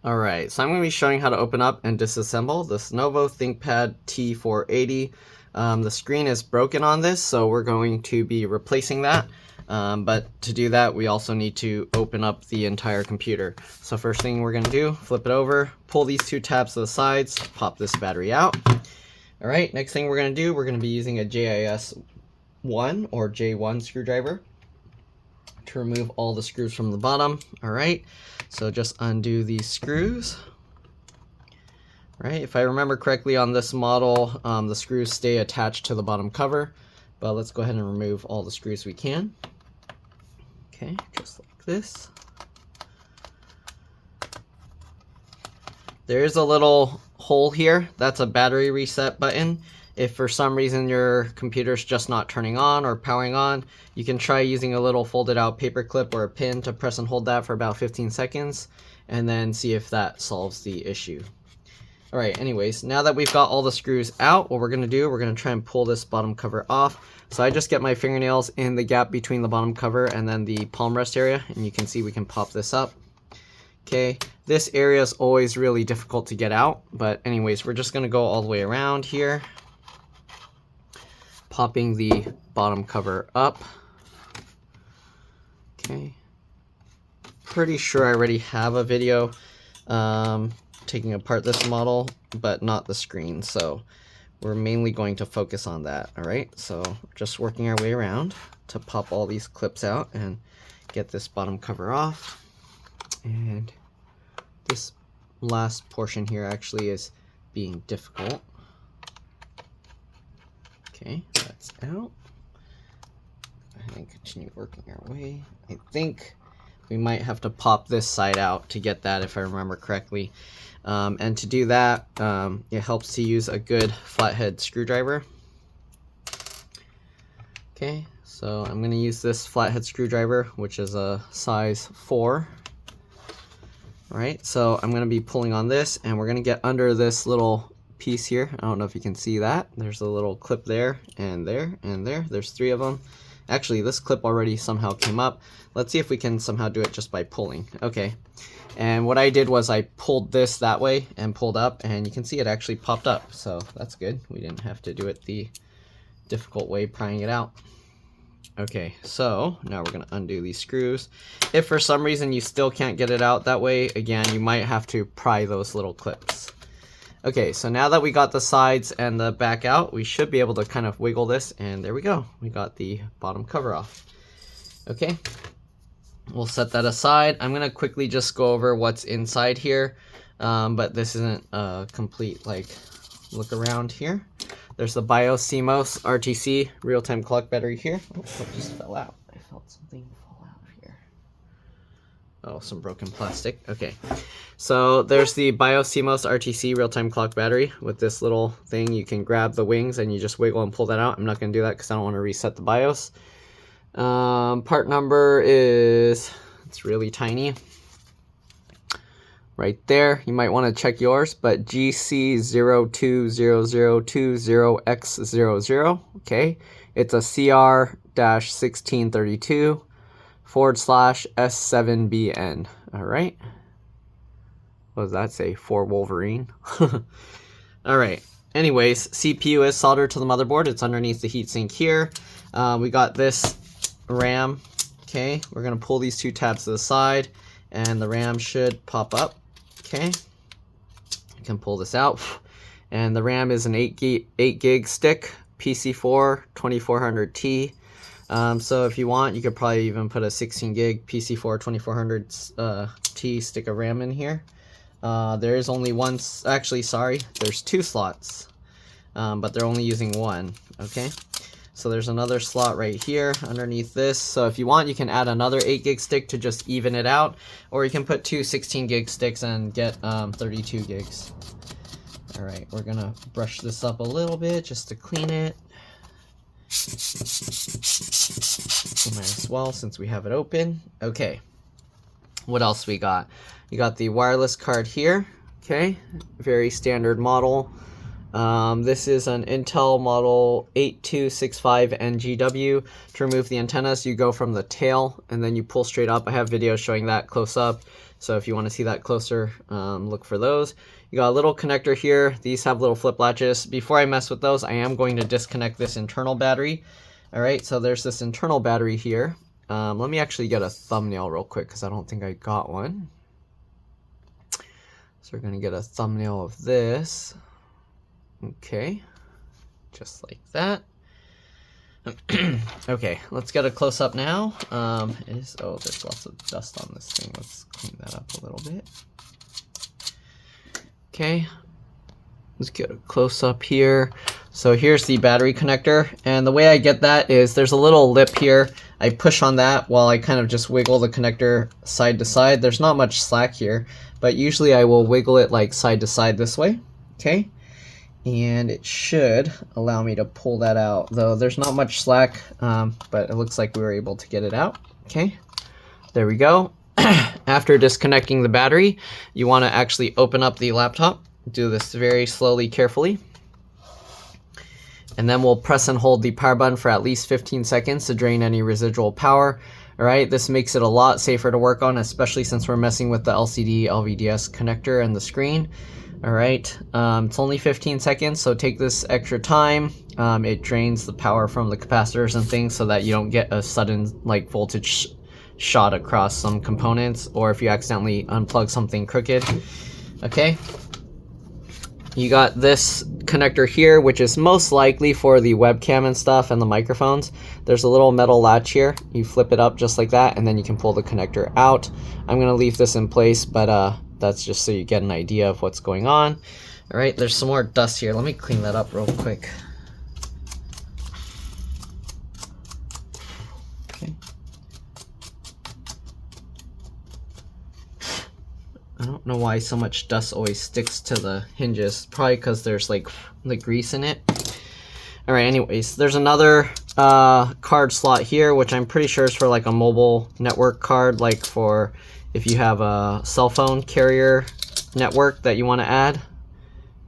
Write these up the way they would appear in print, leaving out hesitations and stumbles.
Alright, so I'm going to be showing how to open up and disassemble this Lenovo ThinkPad T480. The screen is broken on this, so we're going to be replacing that. But to do that, we also need to open up the entire computer. So first thing we're going to do, flip it over, pull these two tabs to the sides, pop this battery out. Alright, next thing we're going to do, we're going to be using a JIS1 or J1 screwdriver to remove all the screws from the bottom. Alright, so just undo these screws. Right, if I remember correctly on this model, the screws stay attached to the bottom cover, but let's go ahead and remove all the screws we can. Okay, just like this. There is a little hole here, that's a battery reset button. If for some reason your computer's just not turning on or powering on, you can try using a little folded out paper clip or a pin to press and hold that for about 15 seconds and then see if that solves the issue. Alright, anyways, now that we've got all the screws out, what we're going to do, we're going to try and pull this bottom cover off. So I just get my fingernails in the gap between the bottom cover and then the palm rest area, and you can see we can pop this up. Okay, this area is always really difficult to get out, but anyways, we're just going to go all the way around here, popping the bottom cover up. Okay, pretty sure I already have a video taking apart this model, but not the screen, so we're mainly going to focus on that. Alright, so just working our way around to pop all these clips out and get this bottom cover off. And this last portion here actually is being difficult. Okay, that's out. And continue working our way. I think we might have to pop this side out to get that, if I remember correctly. And to do that, it helps to use a good flathead screwdriver. Okay, so I'm going to use this flathead screwdriver, which is a size 4. Alright, so I'm going to be pulling on this, and we're going to get under this little piece here. I don't know if you can see that. There's a little clip there, and there, and there. There's 3 of them. Actually, this clip already somehow came up. Let's see if we can somehow do it just by pulling. Okay, and what I did was I pulled this that way and pulled up, and you can see it actually popped up. So that's good. We didn't have to do it the difficult way, prying it out. Okay, so now we're going to undo these screws. If for some reason you still can't get it out that way, again, you might have to pry those little clips. Okay, so now that we got the sides and the back out, we should be able to kind of wiggle this, and there we go. We got the bottom cover off. Okay, we'll set that aside. I'm going to quickly just go over what's inside here, but this isn't a complete look around here. There's the BIOS CMOS RTC real-time clock battery here. Oh, it just fell out. I felt something fall out of here. Oh, some broken plastic. Okay, so there's the BIOS CMOS RTC real-time clock battery with this little thing. You can grab the wings and you just wiggle and pull that out. I'm not going to do that because I don't want to reset the BIOS. Part number is, it's really tiny. Right there, you might want to check yours, but GC020020X00, okay? It's a CR-1632/S7BN, all right? What does that say? For Wolverine? All right, anyways, CPU is soldered to the motherboard. It's underneath the heatsink here. We got this RAM, okay? We're gonna pull these 2 tabs to the side, and the RAM should pop up. Okay, you can pull this out, and the RAM is an 8 gig stick, PC4 2400T. So if you want, you could probably even put a 16 gig PC4 2400T stick of RAM in here. There is only one, actually, sorry, there's 2 slots, but they're only using 1. Okay, so there's another slot right here underneath this. So if you want, you can add another 8 gig stick to just even it out, or you can put 2 16 gig sticks and get 32 gigs. All right, we're gonna brush this up a little bit just to clean it. Might as well, since we have it open. Okay, what else we got? You got the wireless card here. Okay, very standard model. This is an Intel model 8265NGW. To remove the antennas, you go from the tail and then you pull straight up. I have videos showing that close up. So if you want to see that closer, look for those. You got a little connector here. These have little flip latches. Before I mess with those, I am going to disconnect this internal battery. All right, so there's this internal battery here. Let me actually get a thumbnail real quick because I don't think I got one. So we're going to get a thumbnail of this. Okay, just like that. Okay, let's get a close-up now. Oh, there's lots of dust on this thing. Let's clean that up a little bit. Okay, let's get a close-up here. So here's the battery connector, and the way I get that is there's a little lip here. I push on that while I kind of just wiggle the connector side to side. There's not much slack here, but usually I will wiggle it like side to side this way. Okay, and it should allow me to pull that out, though there's not much slack, but it looks like we were able to get it out. Okay, there we go. After disconnecting the battery, you want to actually open up the laptop. Do this very slowly, carefully. And then we'll press and hold the power button for at least 15 seconds to drain any residual power. All right, this makes it a lot safer to work on, especially since we're messing with the LCD LVDS connector and the screen. All right, it's only 15 seconds, so take this extra time. It drains the power from the capacitors and things so that you don't get a sudden like voltage shot across some components, or if you accidentally unplug something crooked. Okay, you got this connector here, which is most likely for the webcam and stuff and the microphones. There's a little metal latch here. You flip it up just like that, and then you can pull the connector out. I'm gonna leave this in place, but that's just so you get an idea of what's going on. All right, there's some more dust here. Let me clean that up real quick. Okay. I don't know why so much dust always sticks to the hinges. Probably because there's like the grease in it. All right, anyways, there's another card slot here, which I'm pretty sure is for like a mobile network card, like for if you have a cell phone carrier network that you want to add,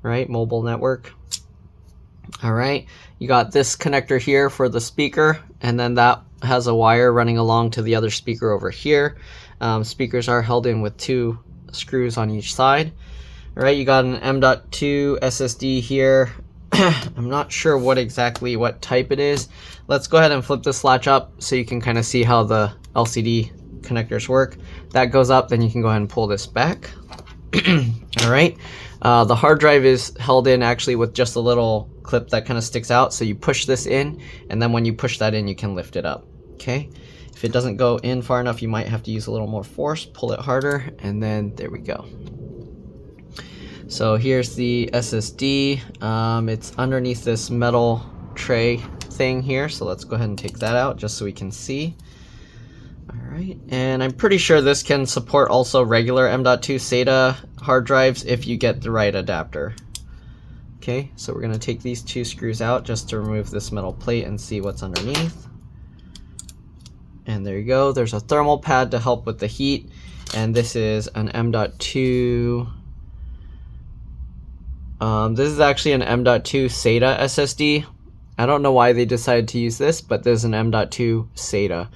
right? Mobile network. All right, you got this connector here for the speaker, and then that has a wire running along to the other speaker over here. Speakers are held in with 2 screws on each side. All right, you got an M.2 SSD here. I'm not sure what type it is. Let's go ahead and flip this latch up so you can kind of see how the LCD connectors work. That goes up, then you can go ahead and pull this back. All right, the hard drive is held in actually with just a little clip that kind of sticks out, so you push this in, and then when you push that in, you can lift it up. Okay, if it doesn't go in far enough, you might have to use a little more force, pull it harder, and then there we go. So here's the SSD. It's underneath this metal tray thing here, so let's go ahead and take that out just so we can see. Alright, and I'm pretty sure this can support also regular M.2 SATA hard drives if you get the right adapter. Okay, so we're going to take these 2 screws out just to remove this metal plate and see what's underneath. And there you go, there's a thermal pad to help with the heat, and this is an M.2. This is actually an M.2 SATA SSD. I don't know why they decided to use this, but this is an M.2 SATA.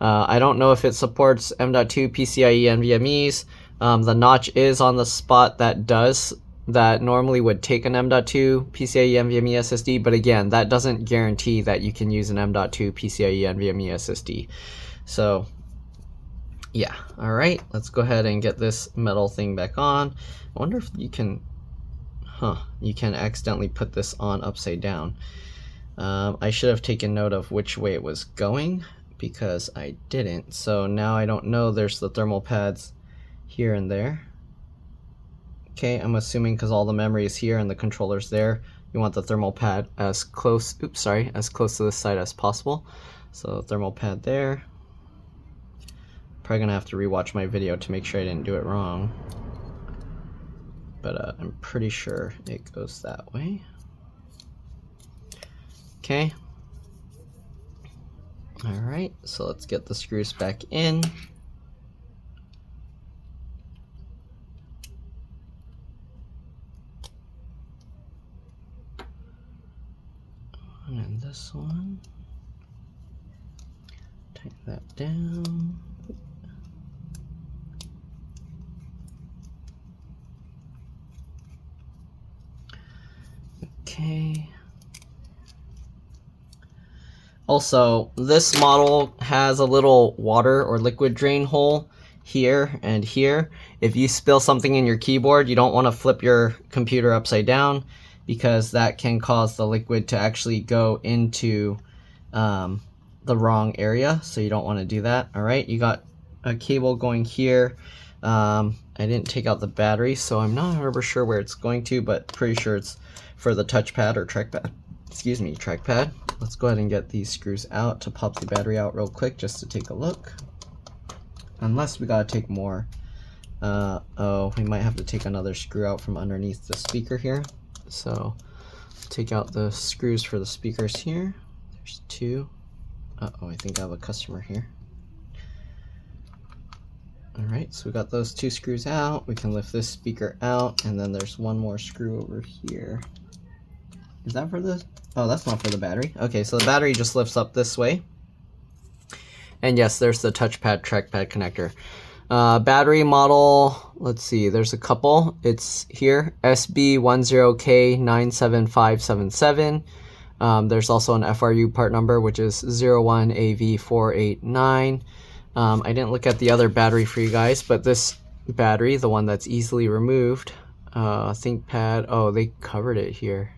I don't know if it supports M.2 PCIe NVMe's. The notch is on the spot that normally would take an M.2 PCIe NVMe SSD, but again, that doesn't guarantee that you can use an M.2 PCIe NVMe SSD. So yeah, all right, let's go ahead and get this metal thing back on. I wonder if you can, you can accidentally put this on upside down. I should have taken note of which way it was going, because I didn't. So now I don't know. There's the thermal pads here and there. Okay, I'm assuming because all the memory is here and the controller's there, you want the thermal pad as close, as close to this side as possible. So thermal pad there. Probably gonna have to rewatch my video to make sure I didn't do it wrong. But I'm pretty sure it goes that way. Okay. Alright, so let's get the screws back in. And then this one. Tighten that down. Okay. Also, this model has a little water or liquid drain hole here and here. If you spill something in your keyboard, you don't want to flip your computer upside down because that can cause the liquid to actually go into the wrong area, so you don't want to do that. All right, you got a cable going here. I didn't take out the battery, so I'm not ever sure where it's going to, but pretty sure it's for the touchpad or trackpad. Excuse me, trackpad. Let's go ahead and get these screws out to pop the battery out real quick just to take a look. Unless we gotta take more. Oh, we might have to take another screw out from underneath the speaker here. So take out the screws for the speakers here. There's two. Uh-oh, I think I have a customer here. Alright, so we got those two screws out. We can lift this speaker out, and then there's one more screw over here. Is that for the... Oh, that's not for the battery. Okay, so the battery just lifts up this way. And yes, there's the touchpad trackpad connector. Battery model, let's see, there's a couple. It's here, SB10K97577. There's also an FRU part number, which is 01AV489. I didn't look at the other battery for you guys, but this battery, the one that's easily removed, ThinkPad, oh, they covered it here.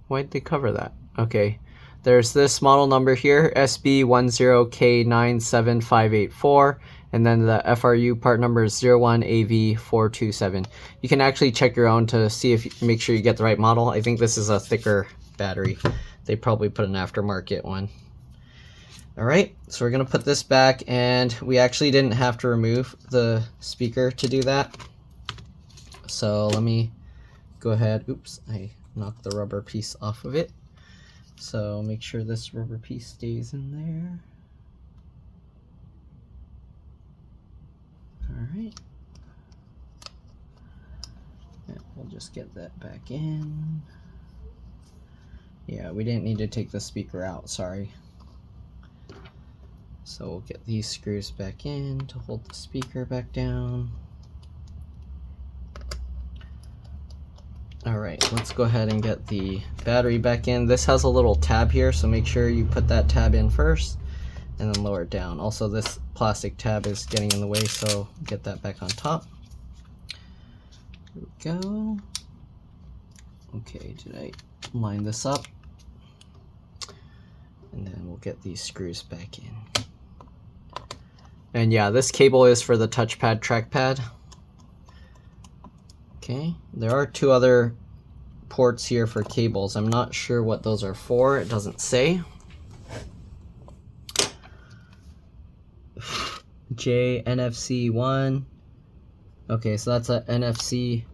Why'd they cover that? Okay, there's this model number here, SB10K97584, and then the FRU part number is 01AV427. You can actually check your own to see if you make sure you get the right model. I think this is a thicker battery. They probably put an aftermarket one. All right, so we're gonna put this back, and we actually didn't have to remove the speaker to do that. So let me go ahead, oops, I knocked the rubber piece off of it. So make sure this rubber piece stays in there. All right. And we'll just get that back in. Yeah, we didn't need to take the speaker out, sorry. So we'll get these screws back in to hold the speaker back down. All right, let's go ahead and get the battery back in. This has a little tab here, so make sure you put that tab in first and then lower it down. Also, this plastic tab is getting in the way, so get that back on top. There we go. Okay, did I line this up? And then we'll get these screws back in. And yeah, this cable is for the touchpad trackpad. Okay, there are two other ports here for cables. I'm not sure what those are for. It doesn't say. NFC1. Okay, so that's a NFC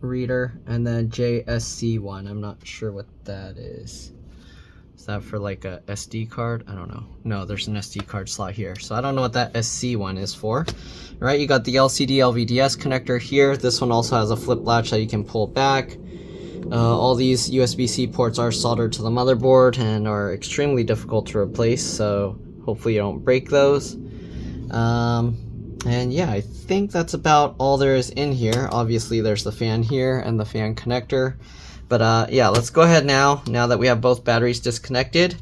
reader. And then JSC1. I'm not sure what that is. Is that for like a SD card? I don't know. No, there's an SD card slot here. So I don't know what that SC1 is for. All right, you got the LCD LVDS connector here. This one also has a flip latch that you can pull back. All these USB-C ports are soldered to the motherboard and are extremely difficult to replace, so hopefully you don't break those. And yeah, I think that's about all there is in here. Obviously there's the fan here and the fan connector. But yeah, let's go ahead now that we have both batteries disconnected.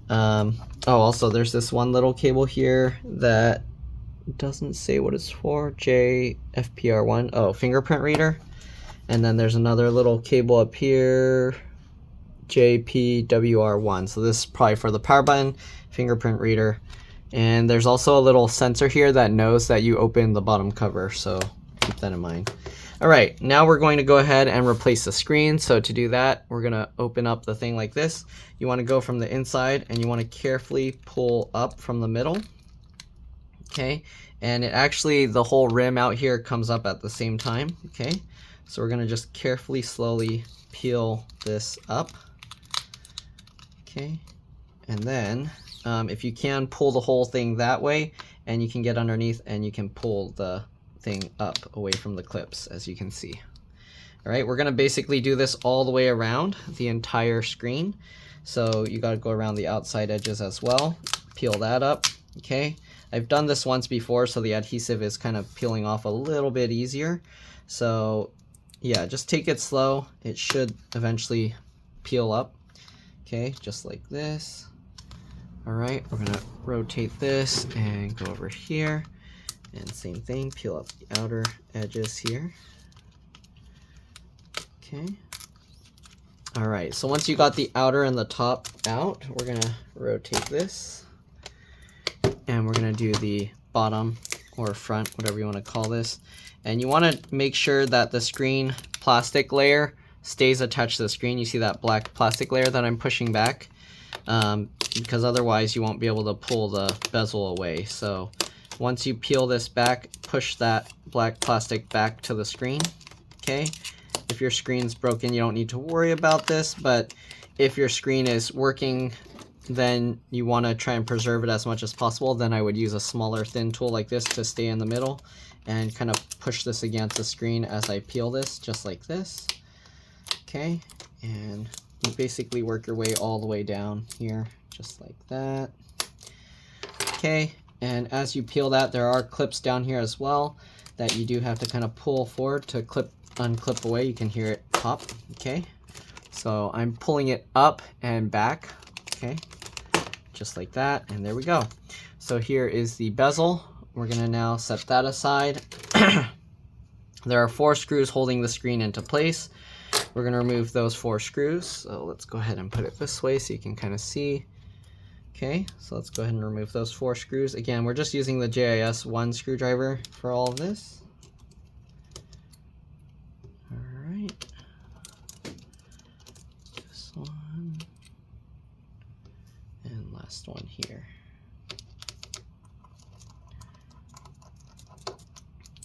Oh, also there's this one little cable here that doesn't say what it's for. JFPR1, oh, fingerprint reader. And then there's another little cable up here, JPWR1. So this is probably for the power button, fingerprint reader. And there's also a little sensor here that knows that you open the bottom cover, so keep that in mind. All right, now we're going to go ahead and replace the screen. So to do that, we're gonna open up the thing like this. You wanna go from the inside and you wanna carefully pull up from the middle. Okay, and it actually, the whole rim out here comes up at the same time, okay? So we're gonna just carefully, slowly peel this up, okay? And then, if you can, pull the whole thing that way, and you can get underneath and you can pull the thing up away from the clips, as you can see. All right, we're gonna basically do this all the way around the entire screen. So you gotta go around the outside edges as well, peel that up, okay? I've done this once before, so the adhesive is kind of peeling off a little bit easier. So yeah, just take it slow. It should eventually peel up. Okay, just like this. All right, we're gonna rotate this and go over here. And same thing, peel up the outer edges here. Okay. All right, so once you got the outer and the top out, we're gonna rotate this. And we're gonna do the bottom or front, whatever you wanna call this. And you wanna make sure that the screen plastic layer stays attached to the screen. You see that black plastic layer that I'm pushing back? Because otherwise you won't be able to pull the bezel away. So once you peel this back, push that black plastic back to the screen, okay? If your screen's broken, you don't need to worry about this, but if your screen is working, then you want to try and preserve it as much as possible. Then I would use a smaller thin tool like this to stay in the middle and kind of push this against the screen as I peel this, just like this, okay? And you basically work your way all the way down here, just like that, okay? And as you peel that, there are clips down here as well that you do have to kind of pull forward to unclip away. You can hear it pop, okay? So I'm pulling it up and back, okay? Just like that, and there we go. So here is the bezel. We're gonna now set that aside. There are 4 screws holding the screen into place. We're gonna remove those 4 screws. So let's go ahead and put it this way so you can kind of see. Okay, so let's go ahead and remove those 4 screws. Again, we're just using the JIS 1 screwdriver for all of this. All right. This one. And last one here.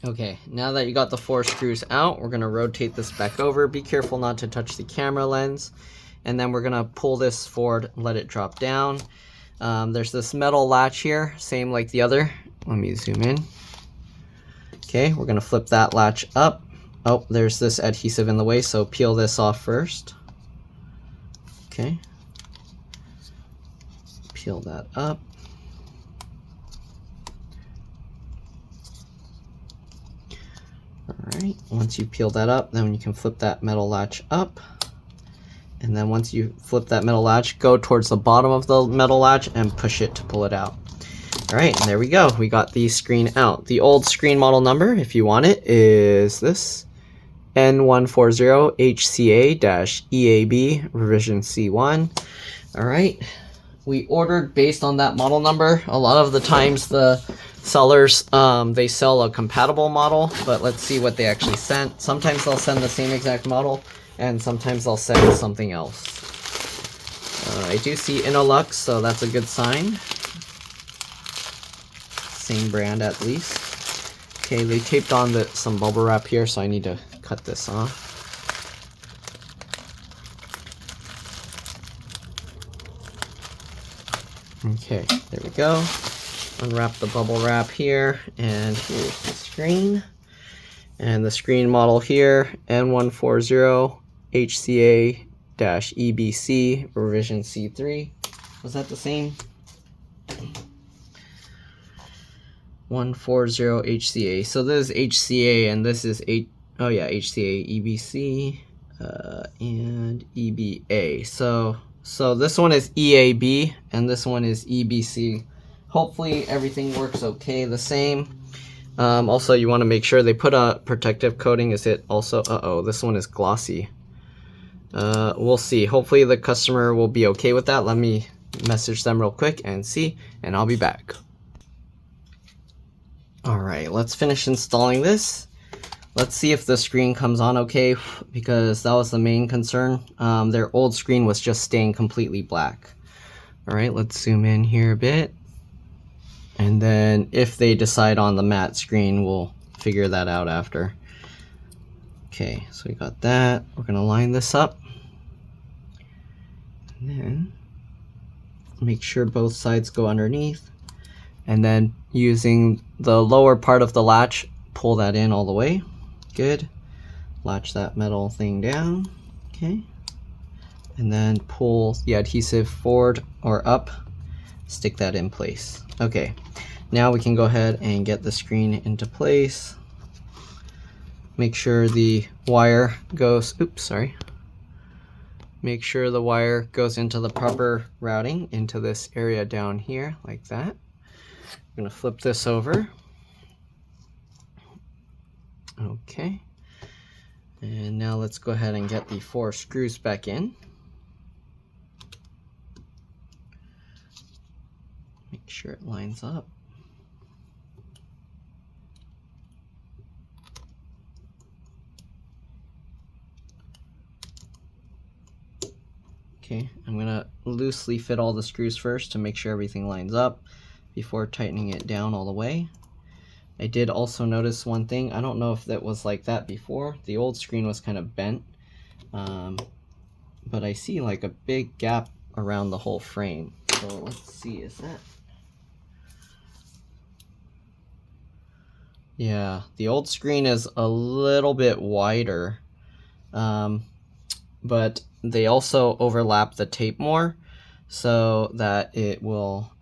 Okay, now that you got the 4 screws out, we're gonna rotate this back over. Be careful not to touch the camera lens. And then we're gonna pull this forward and let it drop down. There's this metal latch here, same like the other. Let me zoom in. Okay, we're gonna flip that latch up. Oh, there's this adhesive in the way, so peel this off first. Okay. Peel that up. Alright, once you peel that up, then you can flip that metal latch up. And then once you flip that metal latch, go towards the bottom of the metal latch and push it to pull it out. Alright, and there we go. We got the screen out. The old screen model number, if you want it, is this. N140HCA-EAB revision C1. Alright, we ordered based on that model number. A lot of the times the sellers, they sell a compatible model, but let's see what they actually sent. Sometimes they'll send the same exact model, and sometimes they'll send something else. I do see Inolux, so that's a good sign. Same brand at least. Okay, they taped on some bubble wrap here, so I need to cut this off. Okay, there we go. Unwrap the bubble wrap here, and here's the screen. And the screen model here, N140HCA-EBC revision C3. Was that the same? 140HCA. So this is HCA, and this is HCA, EBC, and EBA. So this one is EAB, and this one is EBC. Hopefully everything works okay the same. Also, you want to make sure they put a protective coating. Is it also, this one is glossy. We'll see. Hopefully the customer will be okay with that. Let me message them real quick and see, and I'll be back. All right, let's finish installing this. Let's see if the screen comes on okay, because that was the main concern. Their old screen was just staying completely black. All right, let's zoom in here a bit. And then if they decide on the matte screen, we'll figure that out after. Okay, so we got that. We're gonna line this up. And then make sure both sides go underneath. And then using the lower part of the latch, pull that in all the way. Good. Latch that metal thing down. Okay. And then pull the adhesive forward or up. Stick that in place. Okay. Now we can go ahead and get the screen into place. make sure the wire goes, oops, sorry. Make sure the wire goes into the proper routing into this area down here like that. I'm gonna flip this over. Okay. And now let's go ahead and get the 4 screws back in. Make sure it lines up. Okay, I'm gonna loosely fit all the screws first to make sure everything lines up before tightening it down all the way. I did also notice one thing. I don't know if that was like that before. The old screen was kind of bent, but I see like a big gap around the whole frame. So let's see, is that? Yeah, the old screen is a little bit wider, but they also overlap the tape more so that it will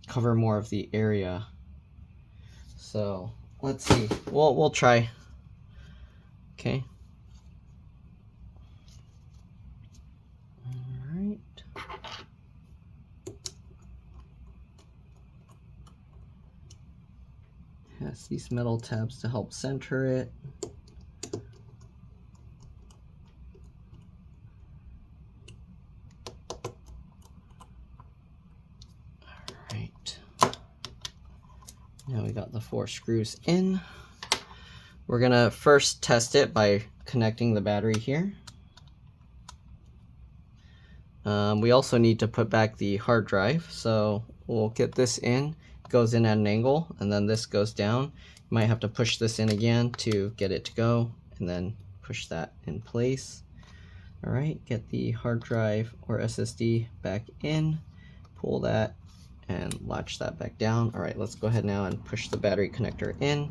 cover more of the area. So let's see, we'll try. Okay. All right. Has these metal tabs to help center it. Now we got the 4 screws in. We're gonna first test it by connecting the battery here. We also need to put back the hard drive, so we'll get this in. It goes in at an angle, and then this goes down. You might have to push this in again to get it to go, and then push that in place. All right, get the hard drive or SSD back in, pull that, and latch that back down. All right, let's go ahead now and push the battery connector in,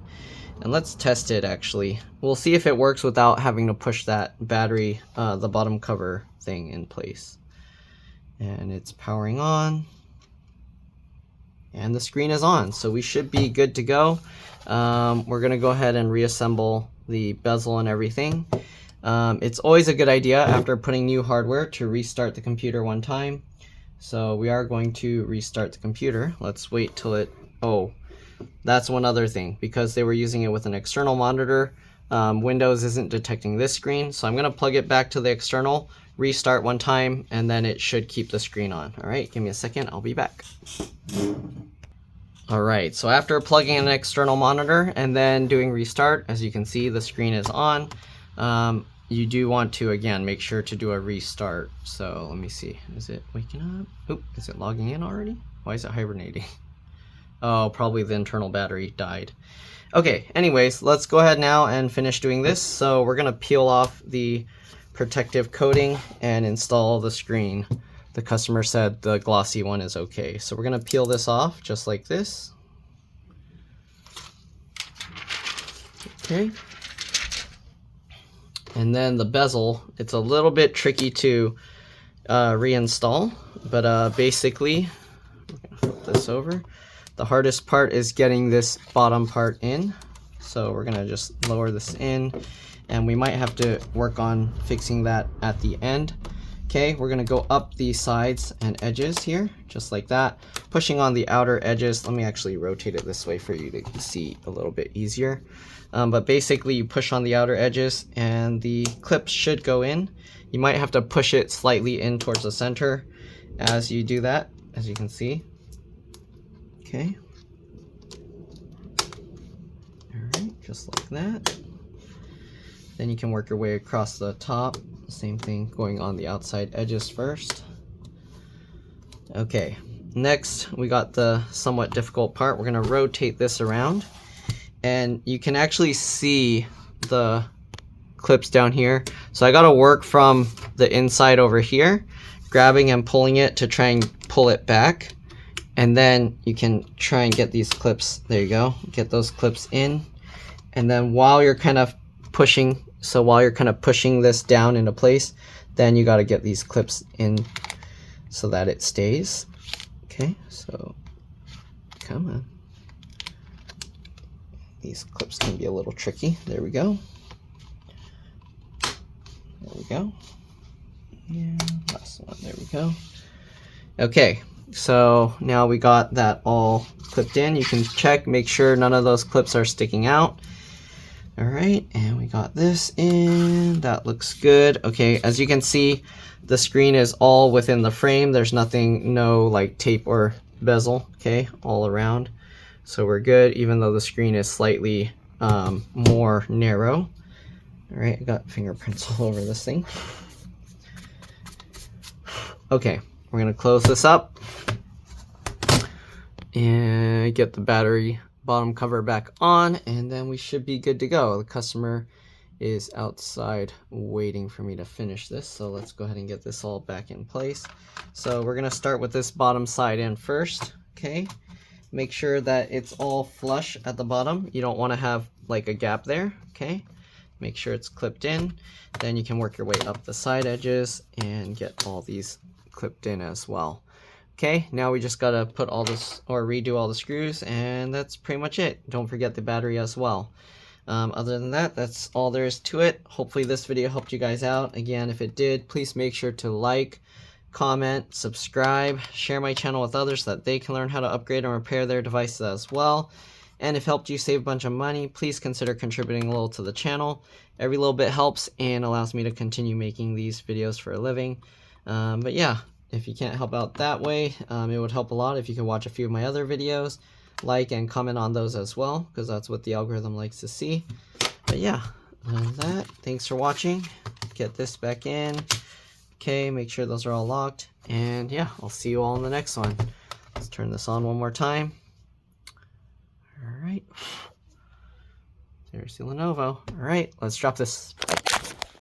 and let's test it actually. We'll see if it works without having to push that battery, the bottom cover thing in place. And it's powering on, and the screen is on, so we should be good to go. We're gonna go ahead and reassemble the bezel and everything. It's always a good idea after putting new hardware to restart the computer one time. So we are going to restart the computer. Let's wait till it, oh, that's one other thing. Because they were using it with an external monitor, Windows isn't detecting this screen. So I'm gonna plug it back to the external, restart one time, and then it should keep the screen on. All right, give me a second, I'll be back. All right, so after plugging in an external monitor and then doing restart, as you can see, the screen is on. You do want to, again, make sure to do a restart. So let me see, is it waking up? Oop, is it logging in already? Why is it hibernating? Oh, probably the internal battery died. Okay, anyways, let's go ahead now and finish doing this. So we're gonna peel off the protective coating and install the screen. The customer said the glossy one is okay. So we're gonna peel this off just like this. Okay. And then the bezel, it's a little bit tricky to reinstall, but basically, we're gonna flip this over. The hardest part is getting this bottom part in. So we're gonna just lower this in, and we might have to work on fixing that at the end. Okay, we're gonna go up the sides and edges here, just like that. Pushing on the outer edges. Let me actually rotate it this way for you to see a little bit easier. But basically you push on the outer edges and the clips should go in. You might have to push it slightly in towards the center as you do that, as you can see. Okay. All right, just like that. Then you can work your way across the top. Same thing going on the outside edges first. Okay, next we got the somewhat difficult part. We're gonna rotate this around, and you can actually see the clips down here. So I gotta work from the inside over here, grabbing and pulling it to try and pull it back. And then you can try and get these clips, there you go, get those clips in. And then while you're kind of pushing, so while you're kind of pushing this down into place, then you gotta get these clips in so that it stays. Okay, so come on. These clips can be a little tricky. There we go. There we go. And last one, there we go. Okay, so now we got that all clipped in. You can check, make sure none of those clips are sticking out. All right, and we got this in. That looks good. Okay, as you can see, the screen is all within the frame. There's nothing, no like tape or bezel, okay, all around. So we're good, even though the screen is slightly more narrow. All right, I got fingerprints all over this thing. Okay, we're gonna close this up and get the battery bottom cover back on, and then we should be good to go. The customer is outside waiting for me to finish this, so let's go ahead and get this all back in place. So we're gonna start with this bottom side in first, okay? Make sure that it's all flush at the bottom. You don't wanna have like a gap there, okay? Make sure it's clipped in. Then you can work your way up the side edges and get all these clipped in as well. Okay, now we just gotta put all this, or redo all the screws, and that's pretty much it. Don't forget the battery as well. Other than that, that's all there is to it. Hopefully this video helped you guys out. Again, if it did, please make sure to like, comment, subscribe, share my channel with others so that they can learn how to upgrade and repair their devices as well. And if it helped you save a bunch of money, please consider contributing a little to the channel. Every little bit helps and allows me to continue making these videos for a living. But yeah, if you can't help out that way, it would help a lot if you could watch a few of my other videos, like and comment on those as well, because that's what the algorithm likes to see. But yeah, other than that, thanks for watching. Get this back in. Okay, make sure those are all locked. And yeah, I'll see you all in the next one. Let's turn this on one more time. All right. There's the Lenovo. All right, let's drop this.